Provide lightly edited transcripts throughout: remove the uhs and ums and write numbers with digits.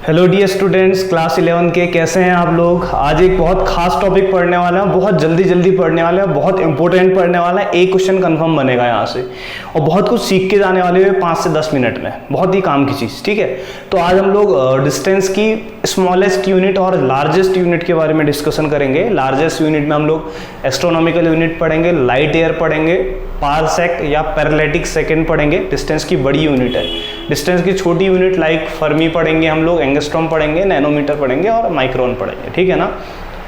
Hello dear students, class 11 के कैसे हैं आप लोग। आज एक बहुत खास टॉपिक पढ़ने वाला है, बहुत जल्दी पढ़ने वाला है, बहुत इंपॉर्टेंट पढ़ने वाला है। एक क्वेश्चन कंफर्म बनेगा यहाँ से और बहुत कुछ सीख के जाने वाले हैं 5 से 10 मिनट में, बहुत ही काम की चीज़। ठीक है, तो आज हम लोग डिस्टेंस की स्मॉलेस्ट यूनिट और लार्जेस्ट यूनिट के बारे में डिस्कशन करेंगे। लार्जेस्ट यूनिट में हम लोग एस्ट्रोनॉमिकल यूनिट पढ़ेंगे, लाइट ईयर पढ़ेंगे, पारसेक या पैरेलैटिक सेकेंड पढ़ेंगे। डिस्टेंस की बड़ी यूनिट है। डिस्टेंस की छोटी यूनिट लाइक फर्मी पढ़ेंगे हम लोग, एंगस्ट्रॉम पढ़ेंगे, नैनोमीटर पढ़ेंगे और माइक्रोन पढ़ेंगे। ठीक है ना,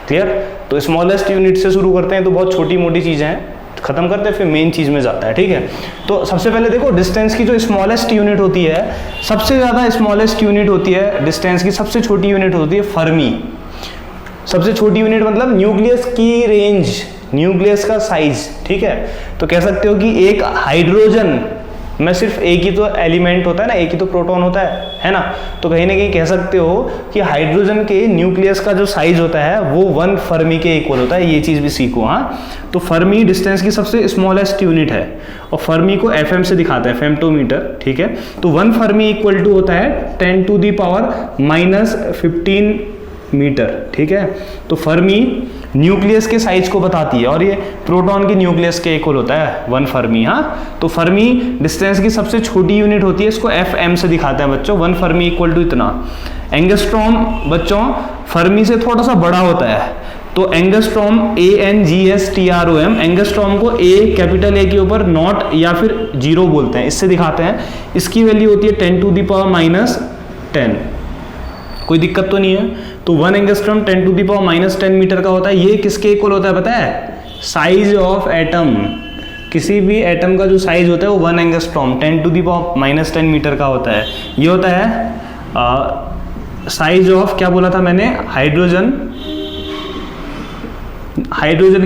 क्लियर। तो स्मॉलेस्ट यूनिट से शुरू करते हैं, तो बहुत छोटी मोटी चीज़ें हैं, खत्म करते हैं फिर मेन चीज़ में जाता है। ठीक है, तो सबसे पहले देखो डिस्टेंस की जो स्मॉलेस्ट यूनिट होती है, सबसे ज़्यादा स्मॉलेस्ट यूनिट होती है डिस्टेंस की, सबसे छोटी यूनिट होती है फर्मी। सबसे छोटी यूनिट मतलब न्यूक्लियस की रेंज, न्यूक्लियस का साइज। ठीक है, तो कह सकते हो कि एक हाइड्रोजन में सिर्फ एक ही तो एलिमेंट होता है ना, एक ही तो प्रोटॉन होता है ना। तो कहीं ना कहीं कह सकते हो कि हाइड्रोजन के न्यूक्लियस का जो साइज होता है वो 1 फर्मी के इक्वल होता है। ये चीज़ भी सीखो। हाँ, तो फर्मी डिस्टेंस की सबसे स्मॉलेस्ट यूनिट है और फर्मी को FM से दिखाते हैं, फेम्टोमीटर। ठीक है, तो 1 फर्मी इक्वल टू होता है 10⁻⁻15 मीटर। ठीक है, तो फर्मी न्यूक्लियस के साइज को बताती है और ये प्रोटॉन की न्यूक्लियस के इक्वल होता है 1 फर्मी। हाँ, तो फर्मी डिस्टेंस की सबसे छोटी यूनिट होती है, इसको FM से दिखाते हैं बच्चों। 1 फर्मी इक्वल टू इतना। एंगस्ट्रॉम बच्चों फर्मी से थोड़ा सा बड़ा होता है, तो एंगस्ट्रॉम ANGSTROM, एंगस्ट्रॉम को कैपिटल A के ऊपर नॉट या फिर 0 बोलते हैं, इससे दिखाते हैं। इसकी वैल्यू होती है 10⁻⁻10। कोई दिक्कत तो नहीं है। तो 1 एंगस्ट्रॉम 10⁻⁻10 मीटर का होता है। ये किसके इक्वल होता है पता है? Size of atom. किसी भी एटम का जो साइज होता है वो 1 एंगस्ट्रॉम 10⁻⁻10 मीटर का होता है। ये होता है साइज ऑफ, क्या बोला था मैंने, हाइड्रोजन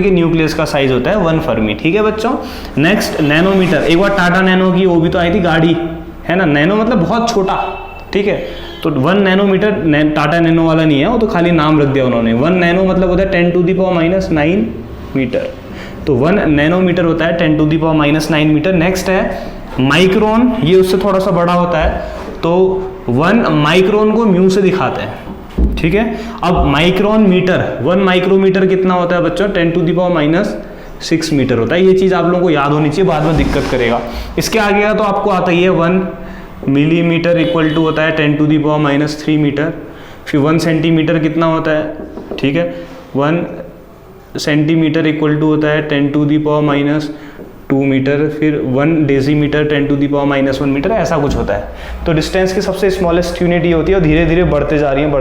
के न्यूक्लियस का साइज होता है 1 फर्मी। ठीक है बच्चों। Next nanometre. एक बार टाटा नैनो की वो भी तो आई थी गाड़ी, है ना। नैनो मतलब बहुत छोटा। ठीक है, तो 1 नैनोमीटर, टाटा नैनो वाला नहीं है वो, तो खाली नाम रख दिया उन्होंने। 1 नैनो मतलब होता है 10⁻⁻9 मीटर। तो 1 नैनोमीटर होता है 10⁻⁻9 मीटर। नेक्स्ट है माइक्रोन, ये उससे थोड़ा सा बड़ा होता है, तो 1 माइक्रोन को म्यू से दिखाते हैं। ठीक है, अब माइक्रोन मीटर, 1 माइक्रोमीटर कितना होता है बच्चों? 10⁻6 मीटर होता है। ये चीज़ आप लोगों को याद होनी चाहिए, बाद में दिक्कत करेगा। इसके आगे का तो आपको आता ही है। 1 मिलीमीटर इक्वल टू होता है 10⁻³ मीटर। फिर 1 सेंटीमीटर कितना होता है? ठीक है, 1 सेंटीमीटर इक्वल टू होता है 10⁻² मीटर। फिर 1 डेसीमीटर 10⁻⁻1 मीटर, ऐसा कुछ होता है। तो डिस्टेंस की सबसे स्मॉलेस्ट यूनिट ये होती है और धीरे धीरे बढ़ते जा रही है।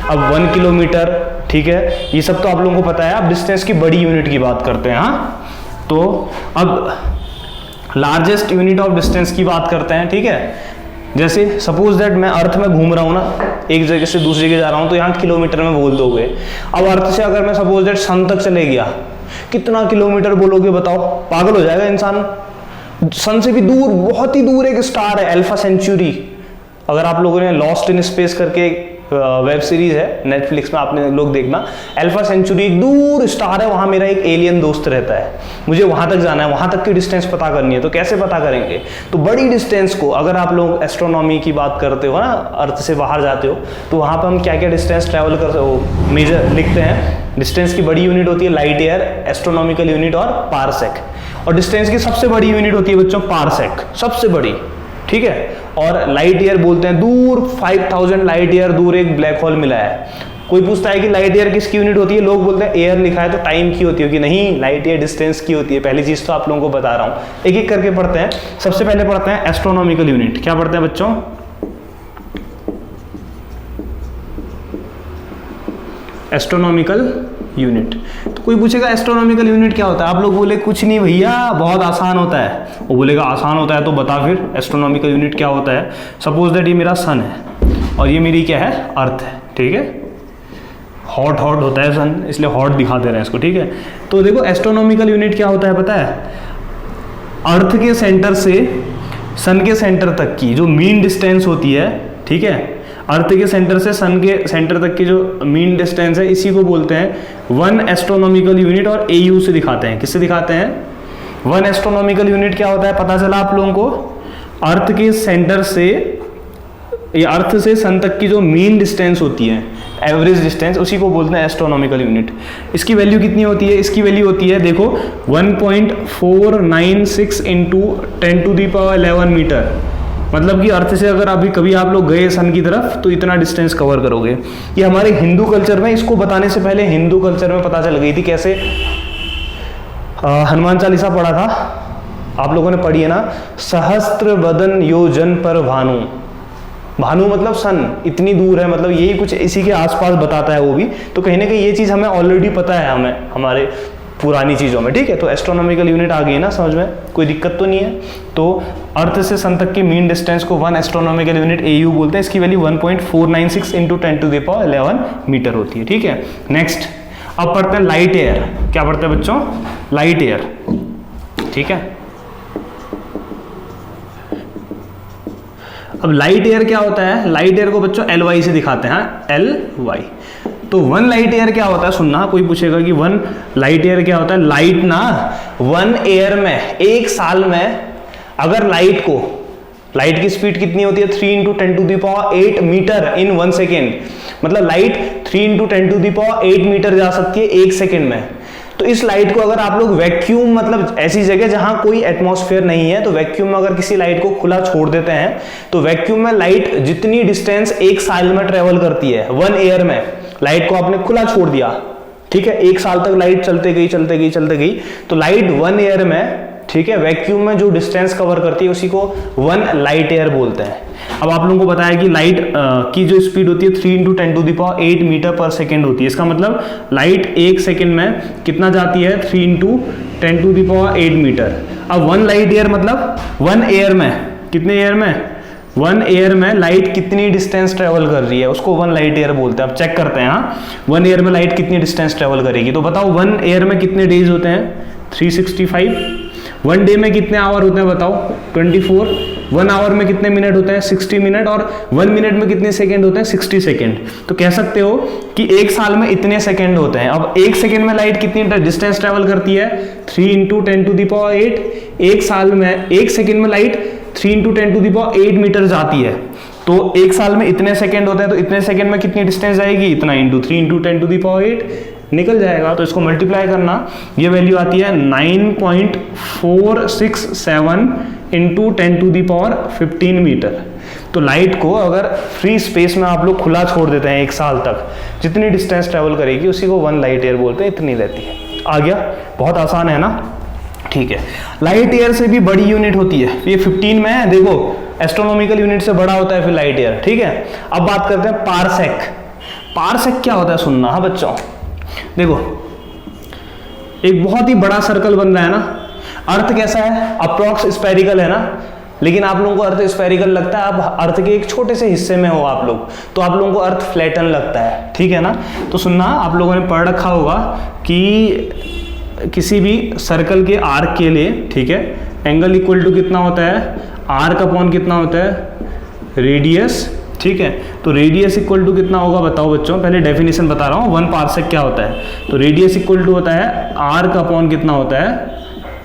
अब 1 किलोमीटर, ठीक है, ये सब तो आप लोगों को पता है। अब डिस्टेंस की बड़ी यूनिट की बात करते हैं। हाँ, तो अब लार्जेस्ट यूनिट ऑफ डिस्टेंस की बात करते हैं। ठीक है, जैसे सपोज दैट मैं अर्थ में घूम रहा हूँ ना, एक जगह से दूसरी जगह जा रहा हूँ, तो यहाँ किलोमीटर में बोल दोगे। अब अर्थ से अगर मैं सपोज दैट सन तक चले गया, कितना किलोमीटर बोलोगे बताओ? पागल हो जाएगा इंसान। सन से भी दूर, बहुत ही दूर एक स्टार है, अल्फा सेंचुरी। अगर आप लोगों ने लॉस्ट इन स्पेस करके वेब सीरीज है नेटफ्लिक्स में, आपने लोग देखना। अल्फा सेंचुरी एक दूर स्टार है, वहां मेरा एक एलियन दोस्त रहता है, मुझे वहां तक जाना है, वहां तक की डिस्टेंस पता करनी है। तो कैसे पता करेंगे? तो बड़ी डिस्टेंस को, अगर आप लोग एस्ट्रोनॉमी की बात करते हो ना, अर्थ से बाहर जाते हो, तो वहां पर हम क्या क्या डिस्टेंस ट्रैवल कर मेजर लिखते हैं। डिस्टेंस की बड़ी यूनिट होती है लाइट ईयर, एस्ट्रोनॉमिकल यूनिट और पारसेक। और डिस्टेंस की सबसे बड़ी यूनिट होती है बच्चों पारसेक, सबसे बड़ी। ठीक है, और लाइट ईयर बोलते हैं दूर, 5000 लाइट ईयर दूर एक ब्लैक होल मिला है। कोई पूछता है कि लाइट ईयर किसकी यूनिट होती है, लोग बोलते हैं एयर लिखा है तो टाइम की होती है, कि नहीं, लाइट ईयर डिस्टेंस की होती है। पहली चीज तो आप लोगों को बता रहा हूं, एक एक करके पढ़ते हैं। सबसे पहले पढ़ते हैं एस्ट्रोनॉमिकल यूनिट। क्या पढ़ते हैं बच्चों? Astronomical unit. तो कोई पूछेगा एस्ट्रोनॉमिकल यूनिट क्या होता है? आप लोग बोले कुछ नहीं भैया, बहुत आसान होता है। वो बोलेगा आसान होता है तो बता फिर एस्ट्रोनॉमिकल यूनिट क्या होता है। सपोज दैट ये मेरा सन है और ये मेरी क्या है? अर्थ है। ठीक है, हॉट होता है सन, इसलिए हॉट दिखा दे रहे हैं इसको। ठीक है, तो देखो एस्ट्रोनॉमिकल यूनिट क्या होता है पता है? अर्थ के सेंटर से सन के सेंटर तक की जो मीन डिस्टेंस होती है। ठीक है, अर्थ के सेंटर से सन के सेंटर तक की जो मीन डिस्टेंस है, इसी को बोलते हैं 1 एस्ट्रोनॉमिकल यूनिट। और AU से दिखाते हैं। किससे दिखाते हैं? 1 एस्ट्रोनॉमिकल यूनिट क्या होता है पता चला आप लोगों को? अर्थ के सेंटर से ये अर्थ से सन तक की जो मीन डिस्टेंस होती है, एवरेज डिस्टेंस, उसी को बोलते हैं एस्ट्रोनॉमिकल यूनिट। इसकी वैल्यू कितनी होती है? इसकी वैल्यू होती है देखो 1.496 इंटू 10⁻11 मीटर। मतलब कि अर्थ से अगर अभी कभी आप लोग गए सन की तरफ तो इतना डिस्टेंस कवर करोगे। ये हमारे हिंदू कल्चर में, इसको बताने से पहले हिंदू कल्चर में पता चल गई थी कैसे। हनुमान चालीसा पढ़ा था आप लोगों ने, पढ़ी है ना, सहस्त्र बदन योजन पर भानु। भानु मतलब सन, इतनी दूर है, मतलब यही कुछ इसी के आसपास बताता है वो भी। तो कहीं ना कहीं ये चीज़ हमें ऑलरेडी पता है, हमें हमारे पुरानी चीज़ों में, ठीक है। तो एस्ट्रोनॉमिकल यूनिट आ गई ना समझ में, कोई दिक्कत तो नहीं है। तो अर्थ से सन तक की मीन डिस्टेंस को 1 एस्ट्रोनॉमिकल यूनिट AU बोलते हैं। इसकी वैल्यू 1.496 इंटू 10⁻11 मीटर होती है, ठीक है। नेक्स्ट अब पढ़ते हैं लाइट एयर। क्या पढ़ते हैं बच्चों? लाइट एयर, ठीक है। अब लाइट एयर क्या होता है? लाइट एयर को बच्चों LY से दिखाते हैं, LY। तो 1 लाइट एयर क्या होता है? सुनना, कोई पूछेगा कि 1 लाइट एयर क्या होता है? लाइट ना 1 ईयर में, एक साल में अगर लाइट की स्पीड कितनी होती है? 3 × 10⁸ मीटर इन 1 सेकेंड। मतलब लाइट 3 × 10⁸ मीटर जा सकती है एक सेकेंड में। तो इस लाइट को अगर आप लोग वैक्यूम, मतलब ऐसी जगह जहां कोई एटमॉस्फेयर नहीं है, तो वैक्यूम में अगर किसी लाइट को खुला छोड़ देते हैं तो वैक्यूम में लाइट जितनी डिस्टेंस एक साल में ट्रेवल करती है, 1 ईयर में लाइट को आपने खुला छोड़ दिया, ठीक है, एक साल तक लाइट चलते गई, तो लाइट 1 ईयर में, ठीक है, वैक्यूम में जो डिस्टेंस कवर करती है उसी को 1 लाइट ईयर बोलते हैं। अब आप लोगों को बताया कि लाइट की जो स्पीड होती है 3 × 10⁸ मीटर पर सेकेंड होती है। इसका मतलब लाइट एक सेकेंड में कितना जाती है? 3 × 10⁸ मीटर। अब 1 लाइट ईयर मतलब 1 ईयर में, कितने ईयर में? 1 ईयर में लाइट कितनी डिस्टेंस ट्रेवल कर रही है, उसको 1 लाइट ईयर बोलते हैं। अब चेक करते हैं, हाँ, 1 ईयर में लाइट कितनी डिस्टेंस ट्रेवल करेगी। तो बताओ 1 ईयर में कितने डेज होते हैं? 365। 1 डे में कितने आवर होते हैं बताओ? 24। 1 आवर में कितने मिनट होते हैं? 60 मिनट। और 1 मिनट में कितने सेकंड होते हैं? 60 सेकंड। तो कह सकते हो कि एक साल में इतने सेकंड होते हैं। अब एक सेकंड में लाइट कितनी डिस्टेंस ट्रेवल करती है? 3 × 10⁸। एक साल में, एक सेकंड में लाइट 3 × 10⁸ मीटर जाती है। तो एक साल में इतने सेकंड होते हैं, तो इतने सेकंड में कितनी डिस्टेंस जाएगी? इतना, इंटू 3 × 10⁸ निकल जाएगा। तो इसको मल्टीप्लाई करना, ये वैल्यू आती है 9.467 इंटू 10⁻15 मीटर। तो लाइट को अगर फ्री स्पेस में आप लोग खुला छोड़ देते हैं एक साल तक, जितनी डिस्टेंस ट्रेवल करेगी उसी को 1 लाइट ईयर बोलते हैं, इतनी रहती है। आ गया? बहुत आसान है ना, ठीक है। लाइट ईयर से भी बड़ी यूनिट होती है, ये 15 में है, देखो एस्ट्रोनॉमिकल यूनिट से बड़ा होता है फिर लाइट ईयर, ठीक है। अब बात करते हैं पारसेक। पारसेक क्या होता है? सुनना, हाँ बच्चों, देखो एक बहुत ही बड़ा सर्कल बन रहा है ना। अर्थ कैसा है? अप्रॉक्स स्फेरिकल है ना, लेकिन आप लोगों को अर्थ स्फेरिकल लगता है, आप अर्थ के एक छोटे से हिस्से में हो आप लोग, तो आप लोगों को अर्थ फ्लैटन लगता है, ठीक है ना। तो सुनना, आप लोगों ने पढ़ रखा होगा कि किसी भी सर्कल के आर्क के लिए, ठीक है, एंगल इक्वल टू कितना होता है? आर्क अपॉन कितना होता है? रेडियस, ठीक है। तो रेडियस इक्वल टू कितना होगा बताओ बच्चों? पहले डेफिनेशन बता रहा हूँ, 1 पारसेक क्या होता है। तो रेडियस इक्वल टू होता है आर्क अपॉन कितना होता है?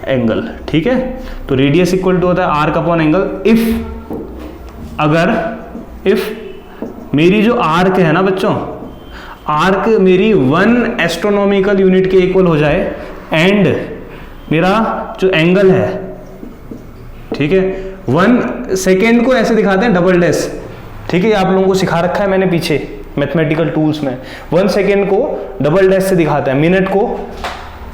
एंगल, ठीक है। तो रेडियस इक्वल टू होता है आर्क अपॉन एंगल। इफ मेरी जो आर्क है ना बच्चों, आर्क मेरी 1 एस्ट्रोनॉमिकल यूनिट के इक्वल हो जाए एंड मेरा जो एंगल है, ठीक है, 1 सेकेंड को ऐसे दिखाते हैं डबल डैश, ठीक है, आप लोगों को सिखा रखा है मैंने पीछे मैथमेटिकल टूल्स में। 1 सेकेंड को डबल डैश से दिखाते हैं, मिनट को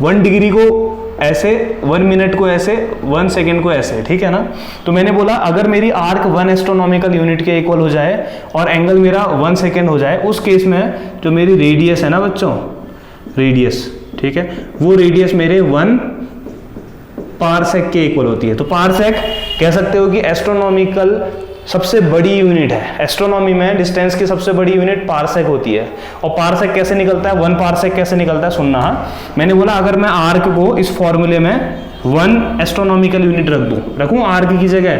1 डिग्री को ऐसे, 1 मिनट को ऐसे, 1 सेकेंड को ऐसे, ठीक है ना। तो मैंने बोला अगर मेरी आर्क 1 एस्ट्रोनॉमिकल यूनिट के इक्वल हो जाए और एंगल मेरा 1 सेकेंड हो जाए, उस केस में जो मेरी रेडियस है ना बच्चों, रेडियस, ठीक है, वो रेडियस मेरे 1 पारसेक के इक्वल होती है। तो पारसेक कह सकते हो कि एस्ट्रोनॉमिकल सबसे बड़ी यूनिट है। एस्ट्रोनॉमी में डिस्टेंस की सबसे बड़ी यूनिट पारसेक होती है। और पारसेक कैसे निकलता है? 1 पारसेक कैसे निकलता है? सुनना, हाँ, मैंने बोला अगर मैं आर्क को इस फॉर्मूले में 1 एस्ट्रोनॉमिकल यूनिट रखूं आर्क की जगह,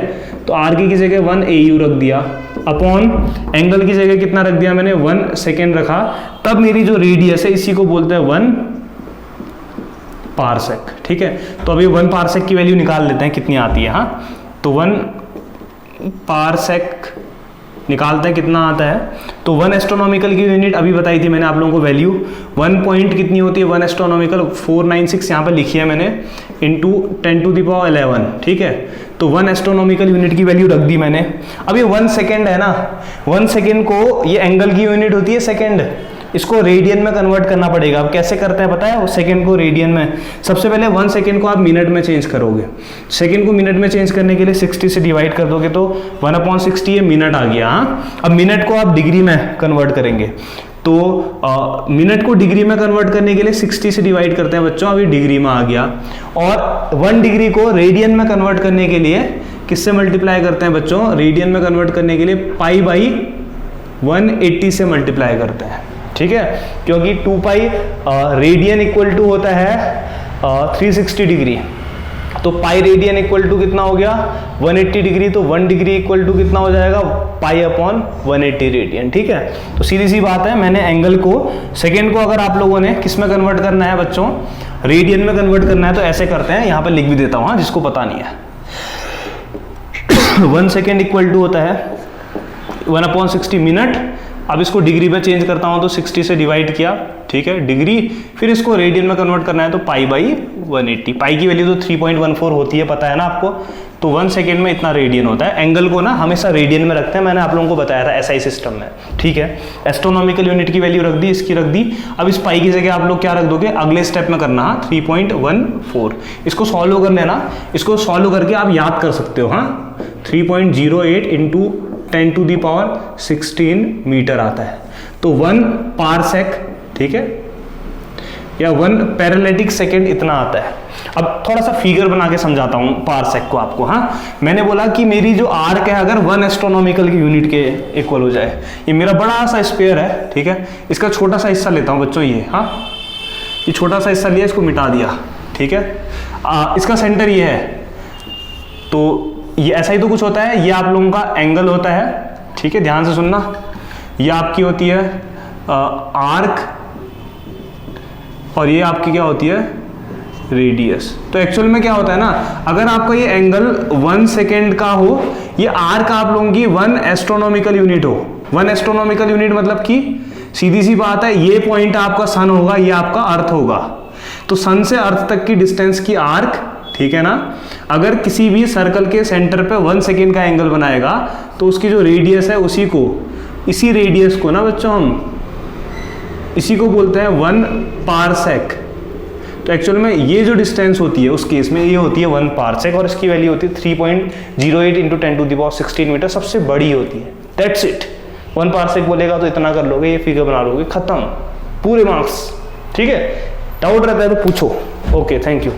तो आर्क की जगह 1 AU रख दिया, अपॉन एंगल की जगह कितना रख दिया मैंने? 1 सेकेंड रखा, तब मेरी जो रेडियस है इसी को बोलते हैं 1 पारसेक, ठीक है। तो अभी 1 पारसेक की वैल्यू निकाल लेते हैं कितनी आती है, हाँ। तो 1 पारसेक निकालते हैं कितना आता है। तो 1 एस्ट्रोनॉमिकल की यूनिट अभी बताई थी मैंने आप लोगों को वैल्यू, 1 पॉइंट कितनी होती है 1 एस्ट्रोनॉमिकल 496 यहाँ पर लिखी है मैंने, इंटू 10⁻11, ठीक है। तो 1 एस्ट्रोनॉमिकल यूनिट की वैल्यू रख दी मैंने। अब ये 1 सेकेंड है ना, 1 सेकेंड को, ये एंगल की यूनिट होती है सेकेंड, इसको रेडियन में कन्वर्ट करना पड़ेगा। अब कैसे करते हैं पता है, सेकंड को रेडियन में, सबसे पहले 1 सेकंड को आप मिनट में चेंज करोगे। सेकंड को मिनट में चेंज करने के लिए 60 से डिवाइड कर दोगे तो 1/60 ये मिनट आ गया। हाँ, अब मिनट को आप डिग्री में कन्वर्ट करेंगे, तो मिनट को डिग्री में कन्वर्ट करने के लिए 60 से डिवाइड करते हैं बच्चों, अभी डिग्री में आ गया। और 1 डिग्री को रेडियन में कन्वर्ट करने के लिए किससे मल्टीप्लाई करते हैं बच्चों, रेडियन में कन्वर्ट करने के लिए π/180 से मल्टीप्लाई करते हैं, ठीक है, क्योंकि 2π रेडियन इक्वल टू होता है 360 डिग्री, तो पाई रेडियन इक्वल टू कितना हो गया 180 डिग्री, तो 1 डिग्री इक्वल टू कितना हो जाएगा π/180 रेडियन, ठीक है। तो सीधी सी बात है, मैंने एंगल को, सेकेंड को अगर आप लोगों ने किस में कन्वर्ट करना है बच्चों, रेडियन में कन्वर्ट करना है, तो ऐसे करते हैं, यहाँ पर लिख भी देता हूँ जिसको पता नहीं है। 1 सेकेंड इक्वल टू होता है 1/60 मिनट। अब इसको डिग्री में चेंज करता हूं तो 60 से डिवाइड किया, ठीक है, डिग्री, फिर इसको रेडियन में कन्वर्ट करना है तो π/180। पाई की वैल्यू तो 3.14 होती है, पता है ना आपको। तो 1 सेकेंड में इतना रेडियन होता है। एंगल को ना हमेशा रेडियन में रखते हैं, मैंने आप लोगों को बताया था SI सिस्टम में, ठीक है। एस्ट्रोनॉमिकल यूनिट की वैल्यू रख दी, इसकी रख दी। अब इस पाई की जगह आप लोग क्या रख दोगे, अगले स्टेप में करना 3.14। इसको सॉल्व कर लेना, इसको सॉल्व करके आप याद कर सकते हो। हाँ, 3.08 इंटू 10⁻16 मीटर आता है, तो 1 पारसेक, ठीक है, या 1 पैरेलैटिक सेकेंड इतना आता है। अब थोड़ा सा फिगर बना के समझाता हूं पारसेक को आपको। हाँ, मैंने बोला कि मेरी जो आर्क है अगर 1 एस्ट्रोनॉमिकल की यूनिट के इक्वल हो जाए, ये मेरा बड़ा सा स्फीयर है, ठीक है, इसका छोटा सा हिस्सा लेता हूं बच्चों, ये, हाँ, ये छोटा सा हिस्सा लिया, इसको मिटा दिया, ठीक है। इसका सेंटर ये है, तो ये ऐसा ही तो कुछ होता है, ये आप लोगों का एंगल होता है, ठीक है, ध्यान से सुनना। ये आपकी होती है आर्क, और ये आपकी क्या होती है रेडियस। तो एक्चुअल में क्या होता है ना, अगर आपका ये एंगल 1 सेकेंड का हो, ये आर्क आप लोगों की 1 एस्ट्रोनॉमिकल यूनिट हो। 1 एस्ट्रोनॉमिकल यूनिट मतलब कि सीधी सी बात है, ये पॉइंट आपका सन होगा, ये आपका अर्थ होगा, तो सन से अर्थ तक की डिस्टेंस की आर्क, ठीक है ना। अगर किसी भी सर्कल के सेंटर पे 1 सेकेंड का एंगल बनाएगा, तो उसकी जो रेडियस है इसी रेडियस को ना बच्चों हम इसी को बोलते हैं 1 पारसेक। तो एक्चुअल में ये जो डिस्टेंस होती है उस केस में ये होती है 1 पारसेक, और इसकी वैल्यू होती है 3.08 इंटू 10⁻16 मीटर, सबसे बड़ी होती है। That's it. 1 पारसेक बोलेगा तो इतना कर लोगे, ये फिगर बना लोगे, खत्म, पूरे मार्क्स, ठीक है। डाउट रहता है तो पूछो। Okay, thank you.